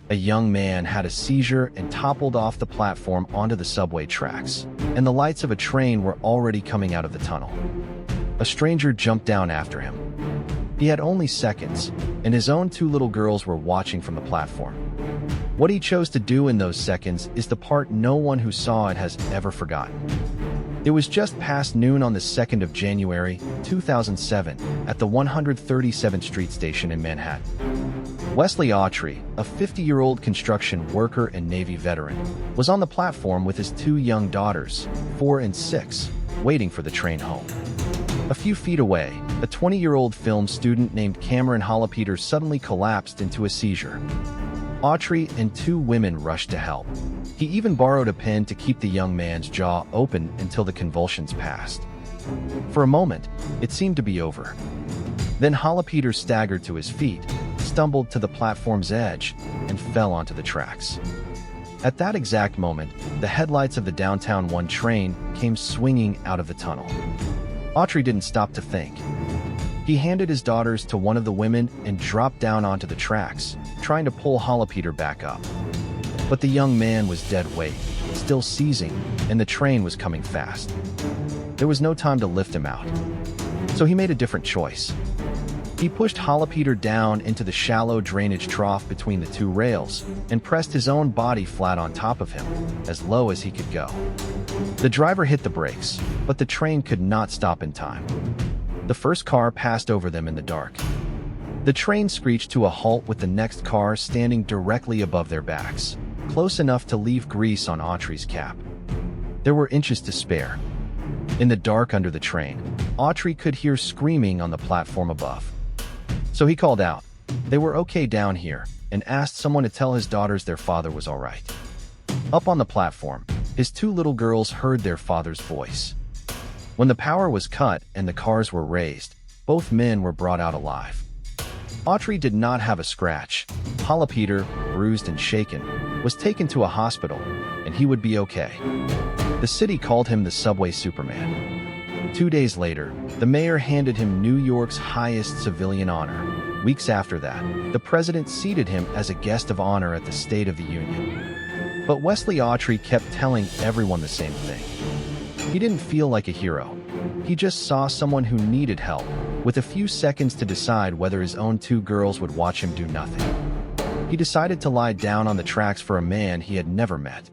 a young man had a seizure and toppled off the platform onto the subway tracks, and the lights of a train were already coming out of the tunnel. A stranger jumped down after him. He had only seconds, and his own two little girls were watching from the platform. What he chose to do in those seconds is the part no one who saw it has ever forgotten. It was just past noon on the 2nd of January, 2007, at the 137th Street station in Manhattan. Wesley Autrey, a 50-year-old construction worker and Navy veteran, was on the platform with his two young daughters, 4 and 6, waiting for the train home. A few feet away, a 20-year-old film student named Cameron Hollopeter suddenly collapsed into a seizure. Autrey and two women rushed to help. He even borrowed a pen to keep the young man's jaw open until the convulsions passed. For a moment, it seemed to be over. Then Hollopeter staggered to his feet, stumbled to the platform's edge, and fell onto the tracks. At that exact moment, the headlights of the Downtown 1 train came swinging out of the tunnel. Autrey didn't stop to think. He handed his daughters to one of the women and dropped down onto the tracks, trying to pull Hollopeter back up. But the young man was dead weight, still seizing, and the train was coming fast. There was no time to lift him out. So he made a different choice. He pushed Hollopeter down into the shallow drainage trough between the two rails and pressed his own body flat on top of him, as low as he could go. The driver hit the brakes, but the train could not stop in time. The first car passed over them in the dark. The train screeched to a halt with the next car standing directly above their backs, close enough to leave grease on Autrey's cap. There were inches to spare. In the dark under the train, Autrey could hear screaming on the platform above. So he called out, "They were okay down here," and asked someone to tell his daughters their father was all right. Up on the platform, his two little girls heard their father's voice. When the power was cut and the cars were raised, both men were brought out alive. Autrey did not have a scratch. Hollopeter, bruised and shaken, was taken to a hospital, and he would be okay. The city called him the Subway Superman. 2 days later, the mayor handed him New York's highest civilian honor. Weeks after that, the president seated him as a guest of honor at the State of the Union. But Wesley Autrey kept telling everyone the same thing. He didn't feel like a hero. He just saw someone who needed help, with a few seconds to decide whether his own two girls would watch him do nothing. He decided to lie down on the tracks for a man he had never met.